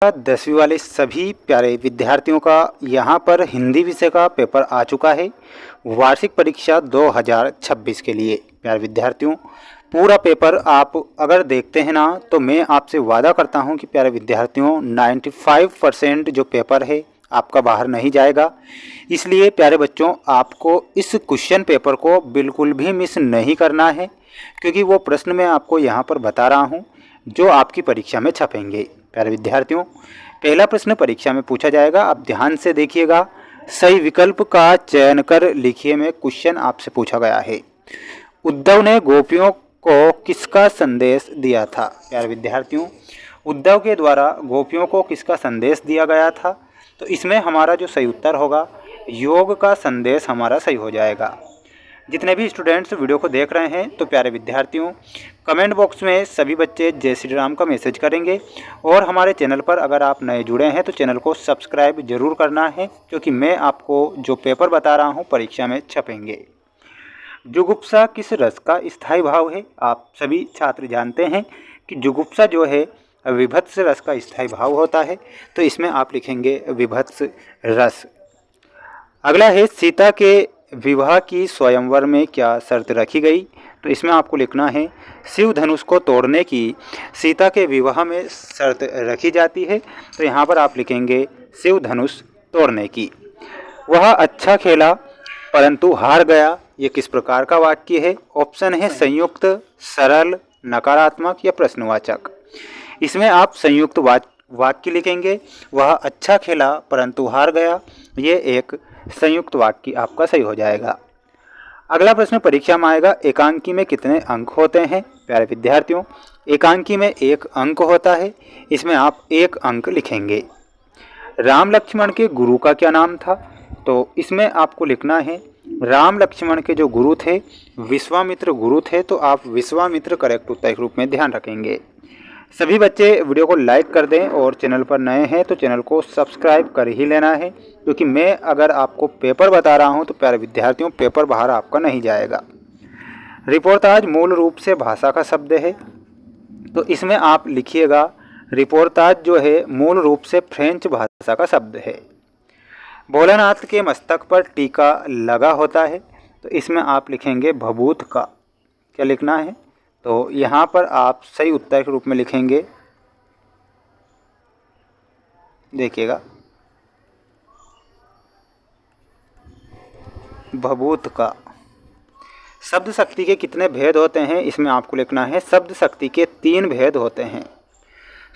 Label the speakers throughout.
Speaker 1: कक्षा 10वीं वाले सभी प्यारे विद्यार्थियों का यहाँ पर हिंदी विषय का पेपर आ चुका है वार्षिक परीक्षा 2026 के लिए। प्यारे विद्यार्थियों, पूरा पेपर आप अगर देखते हैं ना तो मैं आपसे वादा करता हूँ कि प्यारे विद्यार्थियों 95% जो पेपर है आपका बाहर नहीं जाएगा। इसलिए प्यारे बच्चों, आपको इस क्वेश्चन पेपर को बिल्कुल भी मिस नहीं करना है, क्योंकि वो प्रश्न मैं आपको यहाँ पर बता रहा हूँ जो आपकी परीक्षा में छपेंगे। प्यारे विद्यार्थियों, पहला प्रश्न परीक्षा में पूछा जाएगा, आप ध्यान से देखिएगा। सही विकल्प का चयन कर लिखिए में क्वेश्चन आपसे पूछा गया है। उद्धव ने गोपियों को किसका संदेश दिया था? प्यारे विद्यार्थियों, उद्धव के द्वारा गोपियों को किसका संदेश दिया गया था? तो इसमें हमारा जो सही उत्तर होगा योग का संदेश हमारा सही हो जाएगा। जितने भी स्टूडेंट्स वीडियो को देख रहे हैं तो प्यारे विद्यार्थियों, कमेंट बॉक्स में सभी बच्चे जय श्री राम का मैसेज करेंगे। और हमारे चैनल पर अगर आप नए जुड़े हैं तो चैनल को सब्सक्राइब जरूर करना है, क्योंकि मैं आपको जो पेपर बता रहा हूं परीक्षा में छपेंगे। जुगुप्सा किस रस का स्थायी भाव है? आप सभी छात्र जानते हैं कि जुगुप्सा जो है विभत्स रस का स्थायी भाव होता है, तो इसमें आप लिखेंगे विभत्स रस। अगला है, सीता के विवाह की स्वयंवर में क्या शर्त रखी गई? तो इसमें आपको लिखना है शिव धनुष को तोड़ने की सीता के विवाह में शर्त रखी जाती है, तो यहाँ पर आप लिखेंगे शिव धनुष तोड़ने की। वह अच्छा खेला परंतु हार गया, ये किस प्रकार का वाक्य है? ऑप्शन है संयुक्त, सरल, नकारात्मक या प्रश्नवाचक। इसमें आप संयुक्त वाक्य लिखेंगे। वह अच्छा खेला परंतु हार गया, ये एक संयुक्त वाक्य आपका सही हो जाएगा। अगला प्रश्न परीक्षा में आएगा, एकांकी में कितने अंक होते हैं? प्यारे विद्यार्थियों, एकांकी में 1 अंक होता है, इसमें आप 1 अंक लिखेंगे। राम लक्ष्मण के गुरु का क्या नाम था? तो इसमें आपको लिखना है राम लक्ष्मण के जो गुरु थे विश्वामित्र गुरु थे, तो आप विश्वामित्र करेक्ट उत्तर के रूप में ध्यान रखेंगे। सभी बच्चे वीडियो को लाइक कर दें और चैनल पर नए हैं तो चैनल को सब्सक्राइब कर ही लेना है, क्योंकि मैं अगर आपको पेपर बता रहा हूं तो प्यारे विद्यार्थियों पेपर बाहर आपका नहीं जाएगा। रिपोर्टाज मूल रूप से भाषा का शब्द है, तो इसमें आप लिखिएगा रिपोर्टाज जो है मूल रूप से फ्रेंच भाषा का शब्द है। भोलानाथ के मस्तक पर टीका लगा होता है, तो इसमें आप लिखेंगे भभूत का। क्या लिखना है? तो यहाँ पर आप सही उत्तर के रूप में लिखेंगे, देखिएगा भभूत का। शब्द शक्ति के कितने भेद होते हैं? इसमें आपको लिखना है शब्द शक्ति के 3 भेद होते हैं।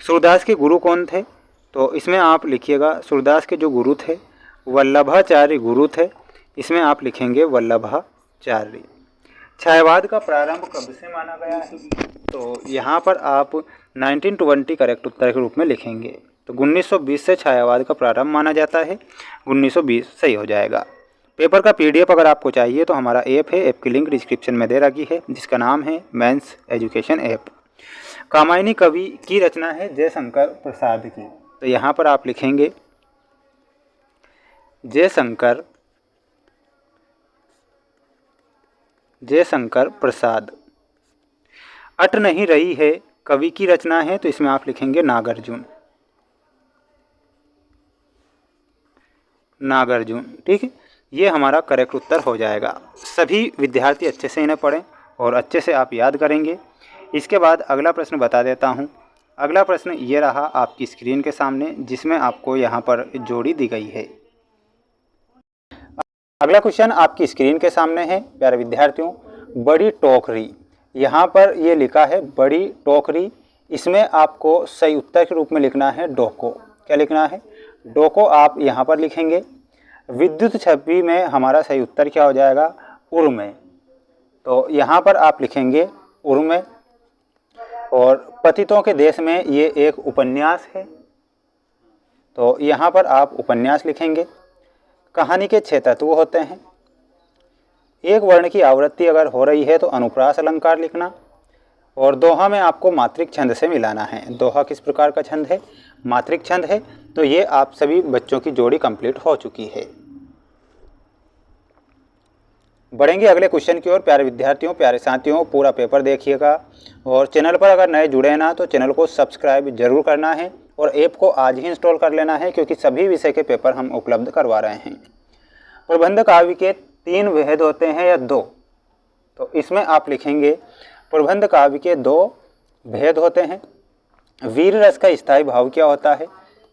Speaker 1: सूरदास के गुरु कौन थे? तो इसमें आप लिखिएगा सूरदास के जो गुरु थे वल्लभाचार्य गुरु थे, इसमें आप लिखेंगे वल्लभाचार्य। छायावाद का प्रारंभ कब से माना गया है? तो यहाँ पर आप 1920 करेक्ट उत्तर के रूप में लिखेंगे। तो 1920 से छायावाद का प्रारंभ माना जाता है, 1920 सही हो जाएगा। पेपर का PDF अगर आपको चाहिए तो हमारा ऐप है, ऐप की लिंक डिस्क्रिप्शन में दे रखी है, जिसका नाम है मेंस एजुकेशन ऐप। कामायनी कवि की रचना है जयशंकर प्रसाद की, तो यहाँ पर आप लिखेंगे जयशंकर प्रसाद। अट नहीं रही है कवि की रचना है, तो इसमें आप लिखेंगे नागार्जुन। ठीक है, ये हमारा करेक्ट उत्तर हो जाएगा। सभी विद्यार्थी अच्छे से इन्हें पढ़ें और अच्छे से आप याद करेंगे। इसके बाद अगला प्रश्न बता देता हूँ। अगला प्रश्न ये रहा आपकी स्क्रीन के सामने, जिसमें आपको यहाँ पर जोड़ी दी गई है। अगला क्वेश्चन आपकी स्क्रीन के सामने है प्यारे विद्यार्थियों। बड़ी टोकरी, यहाँ पर ये लिखा है बड़ी टोकरी, इसमें आपको सही उत्तर के रूप में लिखना है डोको। क्या लिखना है? डोको आप यहाँ पर लिखेंगे। विद्युत छवि में हमारा सही उत्तर क्या हो जाएगा? उर्मे, तो यहाँ पर आप लिखेंगे उर्मे। और पतितों के देश में ये एक उपन्यास है, तो यहाँ पर आप उपन्यास लिखेंगे। कहानी के 6 तत्व होते हैं। एक वर्ण की आवृत्ति अगर हो रही है तो अनुप्रास अलंकार लिखना। और दोहा में आपको मात्रिक छंद से मिलाना है। दोहा किस प्रकार का छंद है? मात्रिक छंद है। तो ये आप सभी बच्चों की जोड़ी कंप्लीट हो चुकी है। बढ़ेंगे अगले क्वेश्चन की ओर। प्यारे विद्यार्थियों, प्यारे साथियों, पूरा पेपर देखिएगा और चैनल पर अगर नए जुड़े ना तो चैनल को सब्सक्राइब जरूर करना है और ऐप को आज ही इंस्टॉल कर लेना है, क्योंकि सभी विषय के पेपर हम उपलब्ध करवा रहे हैं। प्रबंध काव्य के 3 भेद होते हैं या 2, तो इसमें आप लिखेंगे प्रबंध काव्य के 2 भेद होते हैं। वीर रस का स्थायी भाव क्या होता है,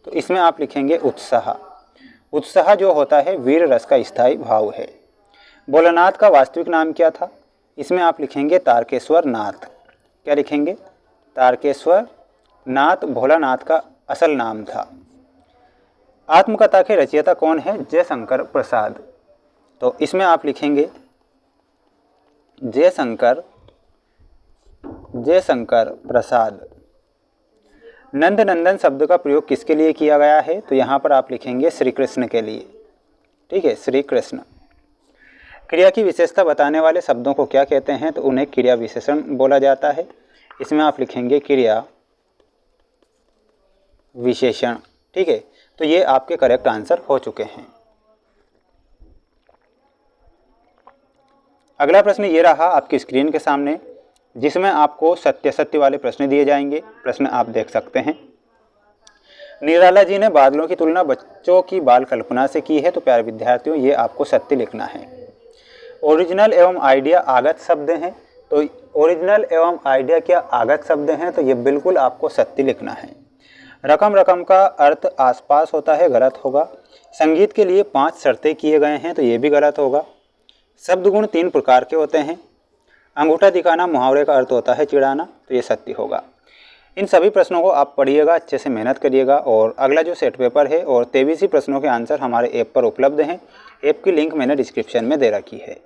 Speaker 1: तो इसमें आप लिखेंगे उत्साह। उत्साह जो होता है वीर रस का स्थायी भाव है। भोलानाथ का वास्तविक नाम क्या था, इसमें आप लिखेंगे तारकेश्वर नाथ। क्या लिखेंगे, तारकेश्वर नाथ भोलानाथ का असल नाम था। आत्मकथा के रचयिता कौन है, जयशंकर प्रसाद। तो इसमें आप लिखेंगे जयशंकर प्रसाद। नंद नंदन शब्द का प्रयोग किसके लिए किया गया है, तो यहाँ पर आप लिखेंगे श्री कृष्ण के लिए। ठीक है, श्री कृष्ण। क्रिया की विशेषता बताने वाले शब्दों को क्या कहते हैं, तो उन्हें क्रिया विशेषण बोला जाता है। इसमें आप लिखेंगे क्रिया विशेषण। ठीक है, तो ये आपके करेक्ट आंसर हो चुके हैं। अगला प्रश्न ये रहा आपकी स्क्रीन के सामने, जिसमें आपको सत्य सत्य वाले प्रश्न दिए जाएंगे। प्रश्न आप देख सकते हैं। निराला जी ने बादलों की तुलना बच्चों की बाल कल्पना से की है, तो प्यारे विद्यार्थियों ये आपको सत्य लिखना है। ओरिजिनल एवं आइडिया आगत शब्द हैं, तो ओरिजिनल एवं आइडिया क्या आगत शब्द हैं, तो ये बिल्कुल आपको सत्य लिखना है। रकम रकम का अर्थ आसपास होता है, गलत होगा। संगीत के लिए 5 शर्तें किए गए हैं, तो ये भी गलत होगा। शब्द गुण 3 प्रकार के होते हैं। अंगूठा दिखाना मुहावरे का अर्थ होता है चिढ़ाना, तो ये सत्य होगा। इन सभी प्रश्नों को आप पढ़िएगा, अच्छे से मेहनत करिएगा। और अगला जो सेट पेपर है और 23 प्रश्नों के आंसर हमारे ऐप पर उपलब्ध हैं। ऐप की लिंक मैंने डिस्क्रिप्शन में दे रखी है।